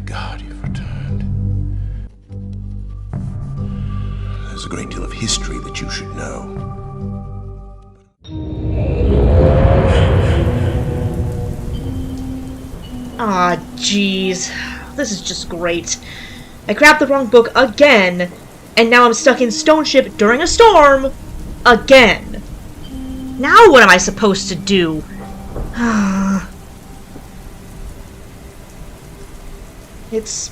God you've returned. There's a great deal of history that you should know. Ah, jeez. This is just great. I grabbed the wrong book again, and now I'm stuck in Stone Ship during a storm again. Now what am I supposed to do? It's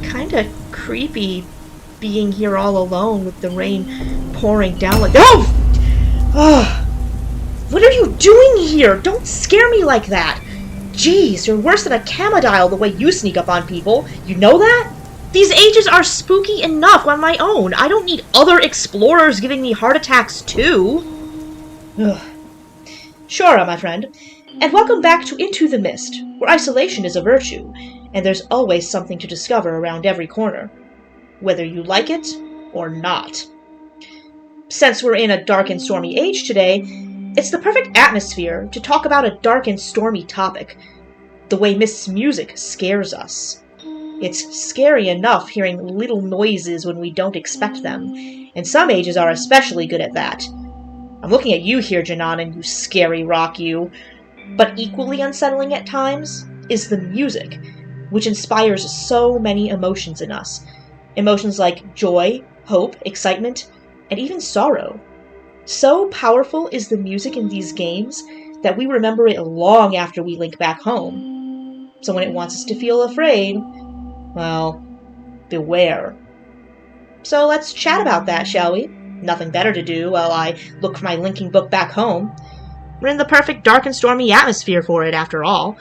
kinda creepy being here all alone with the rain pouring down like— Oh! What are you doing here? Don't scare me like that! Jeez, you're worse than a Camodile the way you sneak up on people. You know that? These ages are spooky enough on my own. I don't need other explorers giving me heart attacks too. Ugh. Sure, my friend. And welcome back to Into the Mist, where isolation is a virtue, and there's always something to discover around every corner, whether you like it or not. Since we're in a dark and stormy age today, it's the perfect atmosphere to talk about a dark and stormy topic, the way Myst's music scares us. It's scary enough hearing little noises when we don't expect them, and some ages are especially good at that. I'm looking at you here, Jananan, you scary rock you. But equally unsettling at times is the music, which inspires so many emotions in us. Emotions like joy, hope, excitement, and even sorrow. So powerful is the music in these games that we remember it long after we link back home. So when it wants us to feel afraid, well, beware. So let's chat about that, shall we? Nothing better to do while I look for my linking book back home. We're in the perfect dark and stormy atmosphere for it, after all.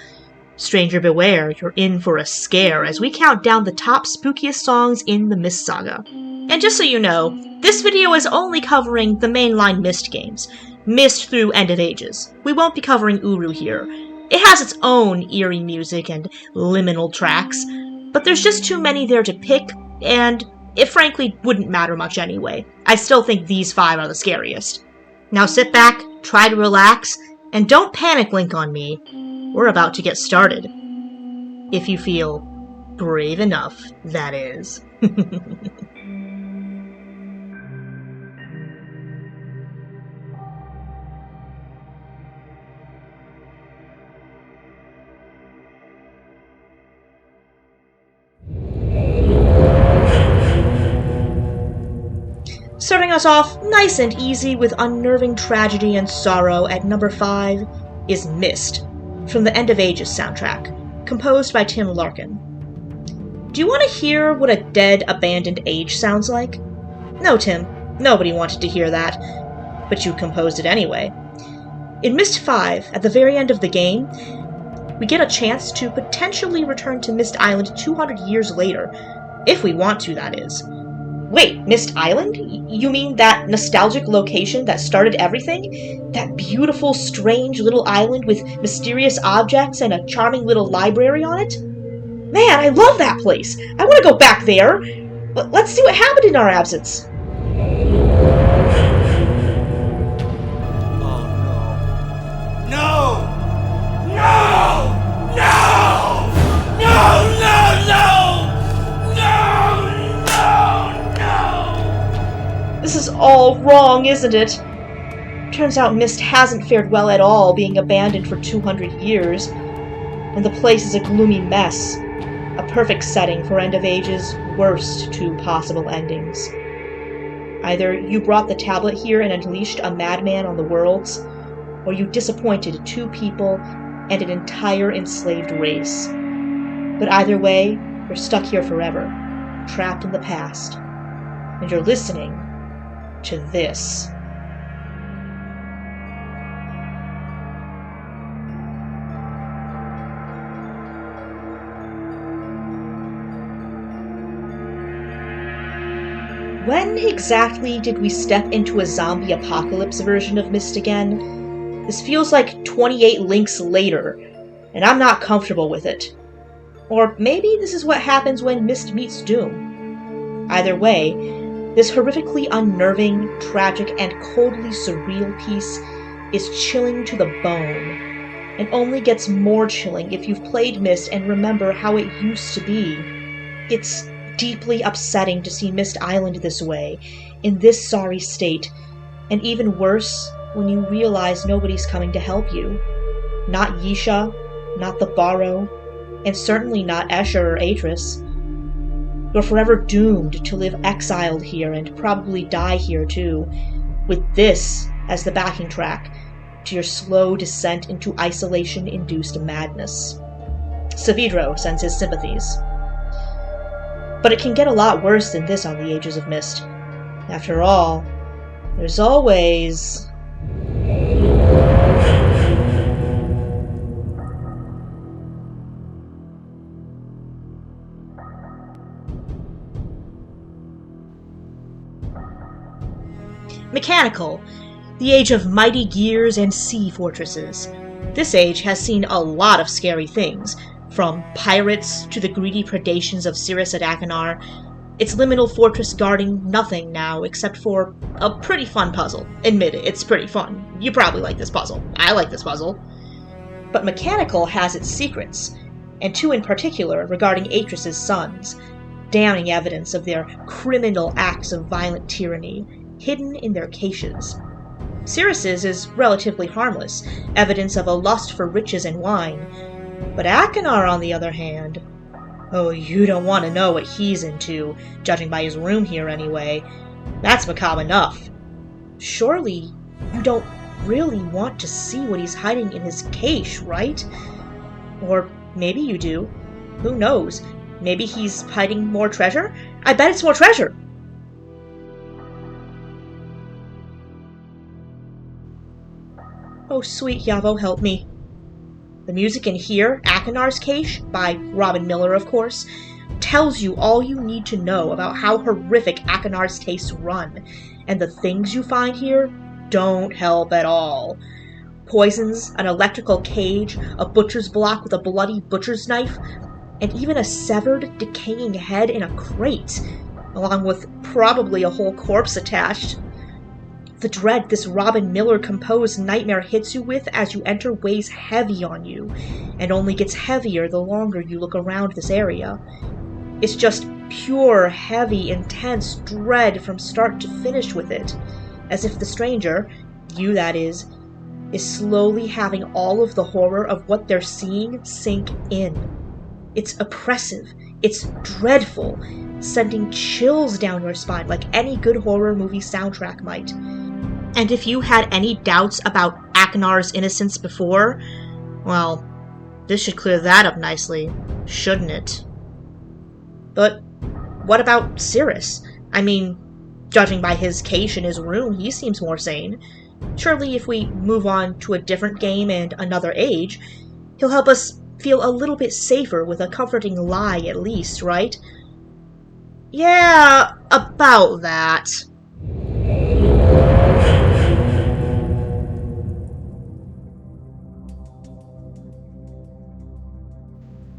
Stranger beware, you're in for a scare as we count down the top spookiest songs in the Myst Saga. And just so you know, this video is only covering the mainline Myst games, Myst through End of Ages. We won't be covering Uru here. It has its own eerie music and liminal tracks, but there's just too many there to pick, and it frankly wouldn't matter much anyway. I still think these 5 are the scariest. Now sit back, try to relax, and don't panic link on me. We're about to get started. If you feel brave enough, that is. Starting us off nice and easy with unnerving tragedy and sorrow at number 5 is Myst, from the End of Ages soundtrack, composed by Tim Larkin. Do you want to hear what a dead, abandoned age sounds like? No, Tim, nobody wanted to hear that, but you composed it anyway. In Myst 5, at the very end of the game, we get a chance to potentially return to Myst Island 200 years later, if we want to, that is. Wait, Myst Island? You mean that nostalgic location that started everything? That beautiful, strange little island with mysterious objects and a charming little library on it? Man, I love that place! I want to go back there! Let's see what happened in our absence. Oh no. No! No! No! No! No! No! No! This is all wrong, isn't it? Turns out Myst hasn't fared well at all, being abandoned for 200 years. And the place is a gloomy mess. A perfect setting for End of Ages' worst 2 possible endings. Either you brought the tablet here and unleashed a madman on the worlds, or you disappointed 2 people and an entire enslaved race. But either way, you're stuck here forever, trapped in the past. And you're listening to this. When exactly did we step into a zombie apocalypse version of Myst again? This feels like 28 links later, and I'm not comfortable with it. Or maybe this is what happens when Myst meets Doom. Either way, this horrifically unnerving, tragic, and coldly surreal piece is chilling to the bone. and only gets more chilling if you've played Myst and remember how it used to be. It's deeply upsetting to see Myst Island this way, in this sorry state, and even worse when you realize nobody's coming to help you. Not Yisha, not the Barrow, and certainly not Escher or Atris. You're forever doomed to live exiled here and probably die here too, with this as the backing track to your slow descent into isolation-induced madness. Saavedro sends his sympathies. But it can get a lot worse than this on the Ages of Myst. After all, there's always... Mechanical, the age of mighty gears and sea fortresses. This age has seen a lot of scary things, from pirates to the greedy predations of Scariest at Achenar, its liminal fortress guarding nothing now except for a pretty fun puzzle. Admit it, it's pretty fun. You probably like this puzzle. I like this puzzle. But Mechanical has its secrets, and two in particular regarding Atris's sons, damning evidence of their criminal acts of violent tyranny, hidden in their caches. Scariest's is relatively harmless, evidence of a lust for riches and wine. But Achenar, on the other hand, oh, you don't want to know what he's into, judging by his room here anyway. That's macabre enough. Surely you don't really want to see what he's hiding in his cache, right? Or maybe you do. Who knows? Maybe he's hiding more treasure? I bet it's more treasure! Oh, sweet Yavo, help me. The music in here, Achenar's Cache, by Robin Miller, of course, tells you all you need to know about how horrific Achenar's tastes run, and the things you find here don't help at all. Poisons, an electrical cage, a butcher's block with a bloody butcher's knife, and even a severed, decaying head in a crate, along with probably a whole corpse attached. The dread this Robin Miller-composed nightmare hits you with as you enter weighs heavy on you, and only gets heavier the longer you look around this area. It's just pure, heavy, intense dread from start to finish with it, as if the stranger, you that is slowly having all of the horror of what they're seeing sink in. It's oppressive, it's dreadful, sending chills down your spine like any good horror movie soundtrack might. And if you had any doubts about Achenar's innocence before, well, this should clear that up nicely, shouldn't it? But what about Scariest? I mean, judging by his cache in his room, he seems more sane. Surely if we move on to a different game and another age, he'll help us feel a little bit safer with a comforting lie at least, right? Yeah, about that.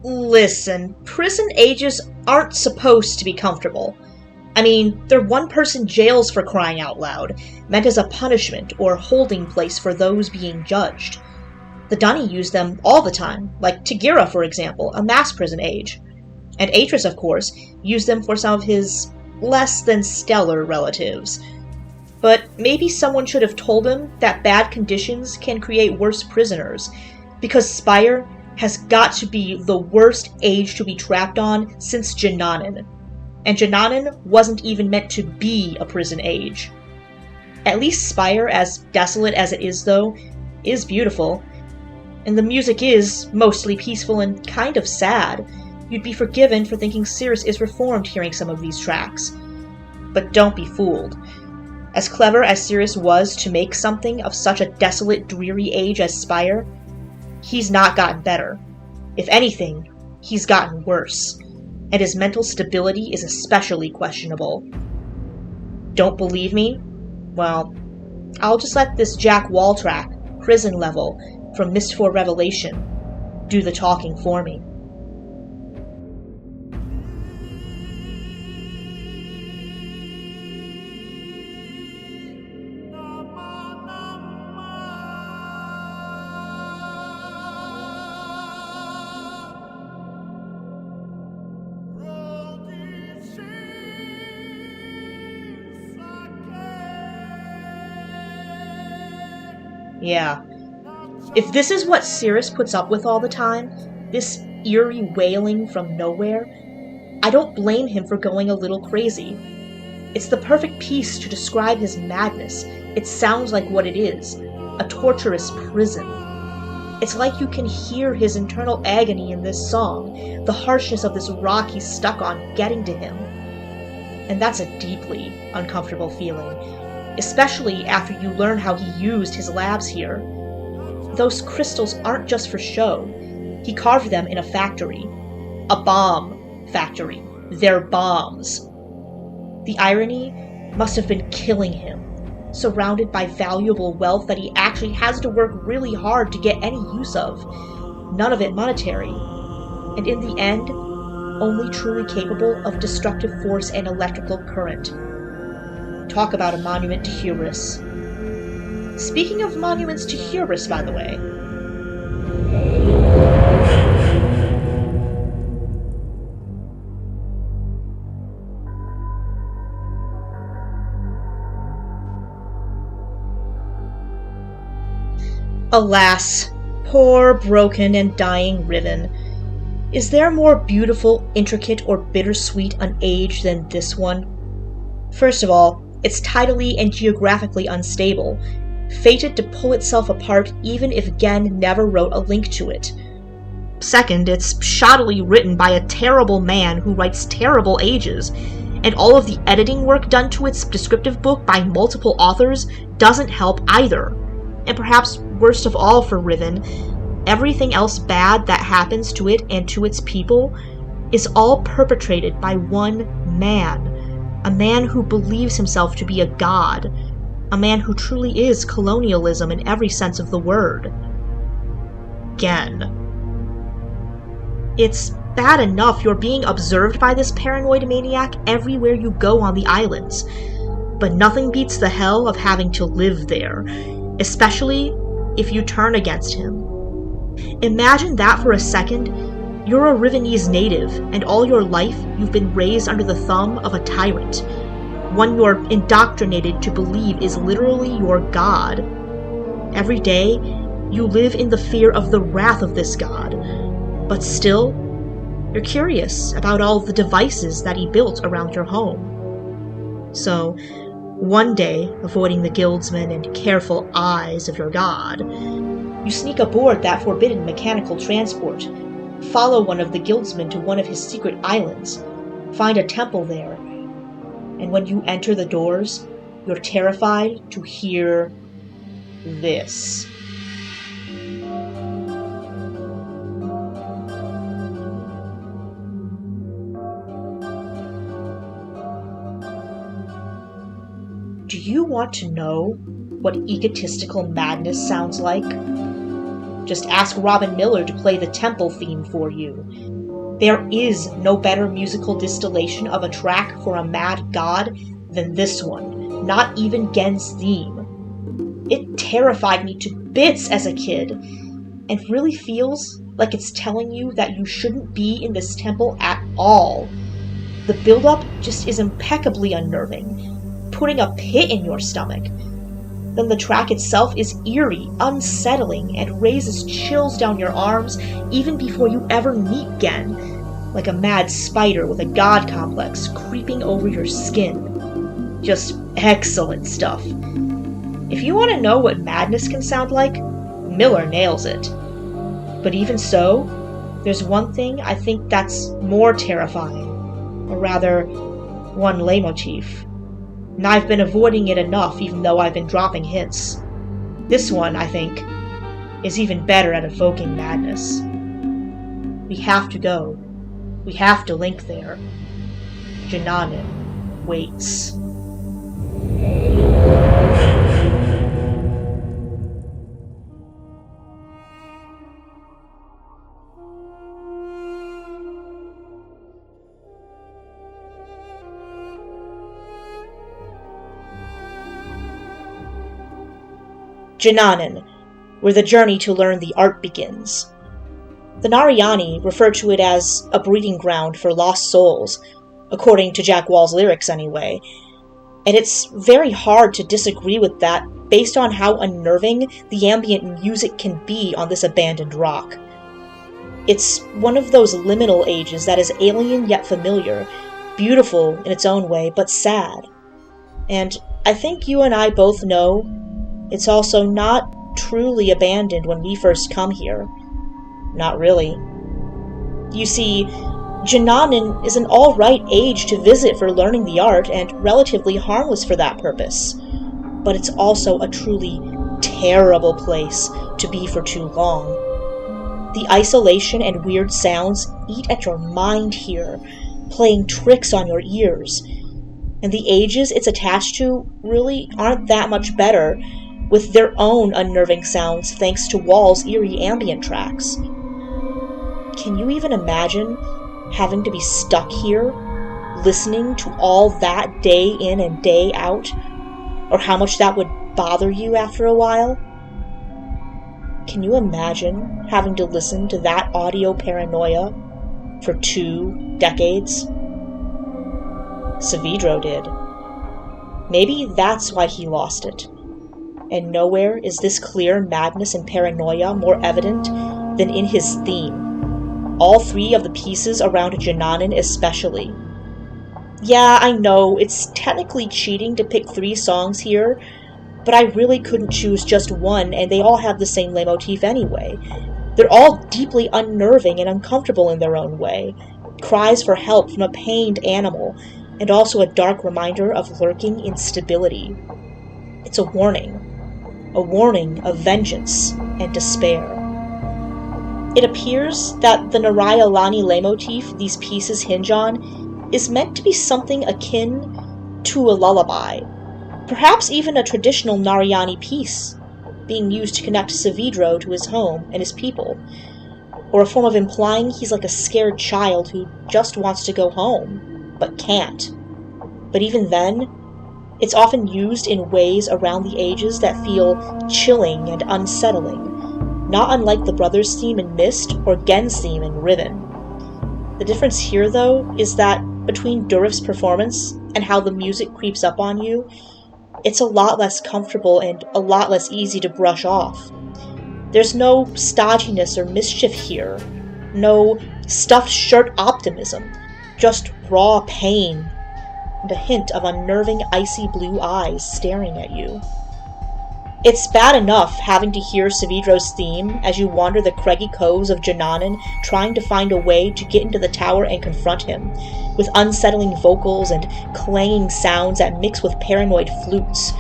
Listen, prison ages aren't supposed to be comfortable. I mean, they're one-person jails for crying out loud, meant as a punishment or holding place for those being judged. The Dunny use them all the time, like Tagira, for example, a mass prison age. And Atris, of course, used them for some of his less-than-stellar relatives. But maybe someone should have told him that bad conditions can create worse prisoners, because Spire has got to be the worst age to be trapped on since Jananin. And Jananin wasn't even meant to be a prison age. At least Spire, as desolate as it is though, is beautiful. And the music is mostly peaceful and kind of sad. You'd be forgiven for thinking Scariest is reformed hearing some of these tracks. But don't be fooled. As clever as Scariest was to make something of such a desolate, dreary age as Spire, he's not gotten better. If anything, he's gotten worse. And his mental stability is especially questionable. Don't believe me? Well, I'll just let this Jack Wall track, Prison Level, from Myst 4 Revelation, do the talking for me. Yeah. If this is what Cirrus puts up with all the time, this eerie wailing from nowhere, I don't blame him for going a little crazy. It's the perfect piece to describe his madness. It sounds like what it is, a torturous prison. It's like you can hear his internal agony in this song, the harshness of this rock he's stuck on getting to him. And that's a deeply uncomfortable feeling, especially after you learn how he used his labs here. Those crystals aren't just for show. He carved them in a factory. A bomb factory. They're bombs. The irony must have been killing him, surrounded by valuable wealth that he actually has to work really hard to get any use of. None of it monetary. And in the end, only truly capable of destructive force and electrical current. Talk about a monument to hubris. Speaking of monuments to hubris, by the way. Alas, poor, broken, and dying Riven. Is there more beautiful, intricate, or bittersweet an age than this one? First of all, it's tidally and geographically unstable, fated to pull itself apart even if Gen never wrote a link to it. Second, it's shoddily written by a terrible man who writes terrible ages, and all of the editing work done to its descriptive book by multiple authors doesn't help either. And perhaps worst of all for Riven, everything else bad that happens to it and to its people is all perpetrated by one man. A man who believes himself to be a god. A man who truly is colonialism in every sense of the word. Gen. It's bad enough you're being observed by this paranoid maniac everywhere you go on the islands, but nothing beats the hell of having to live there, especially if you turn against him. Imagine that for a second. You're a Rivenese native, and all your life you've been raised under the thumb of a tyrant, one you're indoctrinated to believe is literally your god. Every day, you live in the fear of the wrath of this god, but still, you're curious about all the devices that he built around your home. So, one day, avoiding the guildsmen and careful eyes of your god, you sneak aboard that forbidden mechanical transport, follow one of the guildsmen to one of his secret islands, find a temple there, and when you enter the doors, you're terrified to hear this. Do you want to know what egotistical madness sounds like? Just ask Robin Miller to play the temple theme for you. There is no better musical distillation of a track for a mad god than this one, not even Gen's theme. It terrified me to bits as a kid, and really feels like it's telling you that you shouldn't be in this temple at all. The build-up just is impeccably unnerving, putting a pit in your stomach. Then the track itself is eerie, unsettling, and raises chills down your arms even before you ever meet Gen, like a mad spider with a god complex creeping over your skin. Just excellent stuff. If you want to know what madness can sound like, Miller nails it. But even so, there's one thing I think that's more terrifying, or rather, one leitmotif. And I've been avoiding it enough even though I've been dropping hints. This one, I think, is even better at evoking madness. We have to go. We have to link there. Jananin waits. Jananin, where the journey to learn the art begins. The Narayani refer to it as a breeding ground for lost souls, according to Jack Wall's lyrics anyway. And it's very hard to disagree with that based on how unnerving the ambient music can be on this abandoned rock. It's one of those liminal ages that is alien yet familiar, beautiful in its own way, but sad. And I think you and I both know it's also not truly abandoned when we first come here. Not really. You see, Jananin is an alright age to visit for learning the art, and relatively harmless for that purpose. But it's also a truly terrible place to be for too long. The isolation and weird sounds eat at your mind here, playing tricks on your ears. And the ages it's attached to really aren't that much better, with their own unnerving sounds thanks to Wall's eerie ambient tracks. Can you even imagine having to be stuck here, listening to all that day in and day out, or how much that would bother you after a while? Can you imagine having to listen to that audio paranoia for 2 decades? Saavedro did. Maybe that's why he lost it. And nowhere is this clear madness and paranoia more evident than in his theme. All 3 of the pieces around Jananin especially. Yeah, I know, it's technically cheating to pick 3 songs here, but I really couldn't choose just one, and they all have the same leitmotif anyway. They're all deeply unnerving and uncomfortable in their own way. Cries for help from a pained animal, and also a dark reminder of lurking instability. It's a warning of vengeance and despair. It appears that the Narayalani leitmotif these pieces hinge on is meant to be something akin to a lullaby, perhaps even a traditional Narayani piece, being used to connect Saavedro to his home and his people, or a form of implying he's like a scared child who just wants to go home, but can't. But even then, it's often used in ways around the ages that feel chilling and unsettling, not unlike the Brothers theme in Myst or Gen's theme in Riven. The difference here, though, is that between Durif's performance and how the music creeps up on you, it's a lot less comfortable and a lot less easy to brush off. There's no stodginess or mischief here, no stuffed shirt optimism, just raw pain and a hint of unnerving icy blue eyes staring at you. It's bad enough having to hear Saavedro's theme as you wander the craggy coves of Jananin trying to find a way to get into the tower and confront him, with unsettling vocals and clanging sounds that mix with paranoid flutes,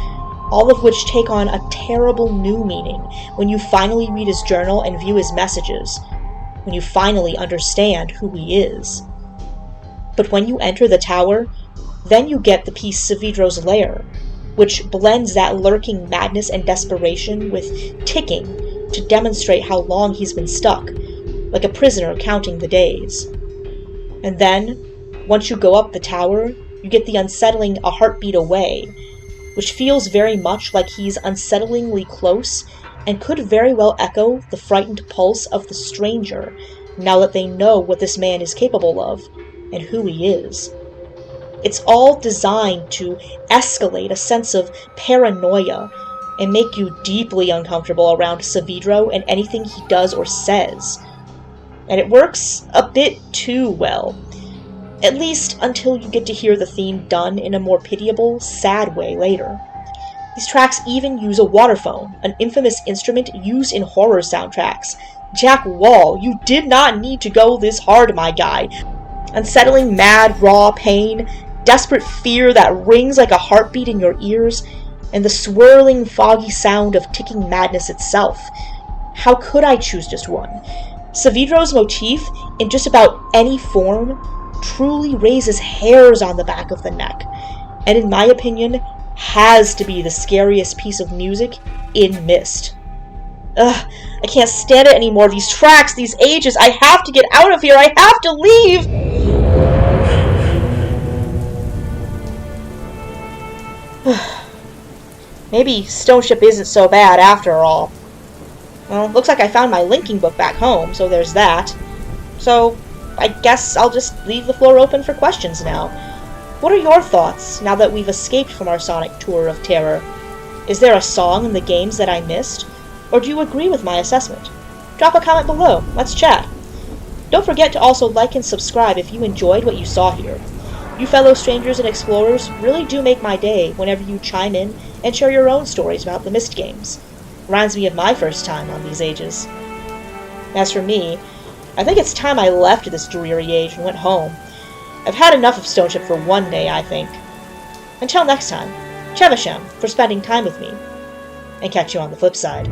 all of which take on a terrible new meaning when you finally read his journal and view his messages, when you finally understand who he is. But when you enter the tower, then you get the piece Saavedro's Lair, which blends that lurking madness and desperation with ticking to demonstrate how long he's been stuck, like a prisoner counting the days. And then, once you go up the tower, you get the unsettling A Heartbeat Away, which feels very much like he's unsettlingly close and could very well echo the frightened pulse of the stranger now that they know what this man is capable of and who he is. It's all designed to escalate a sense of paranoia and make you deeply uncomfortable around Saavedro and anything he does or says. And it works a bit too well, at least until you get to hear the theme done in a more pitiable, sad way later. These tracks even use a waterphone, an infamous instrument used in horror soundtracks. Jack Wall, you did not need to go this hard, my guy. Unsettling, mad, raw pain, desperate fear that rings like a heartbeat in your ears, and the swirling, foggy sound of ticking madness itself. How could I choose just one? Saavedro's motif, in just about any form, truly raises hairs on the back of the neck, and in my opinion, has to be the scariest piece of music in Myst. Ugh, I can't stand it anymore. These tracks, these ages, I have to get out of here. I have to leave! Maybe Stoneship isn't so bad after all. Well, looks like I found my linking book back home, so there's that. So, I guess I'll just leave the floor open for questions now. What are your thoughts now that we've escaped from our sonic tour of terror? Is there a song in the games that I missed? Or do you agree with my assessment? Drop a comment below. Let's chat. Don't forget to also like and subscribe if you enjoyed what you saw here. You fellow strangers and explorers really do make my day whenever you chime in and share your own stories about the Myst games. Reminds me of my first time on these ages. As for me, I think it's time I left this dreary age and went home. I've had enough of Stoneship for one day, I think. Until next time, Chevashem for spending time with me, and catch you on the flip side.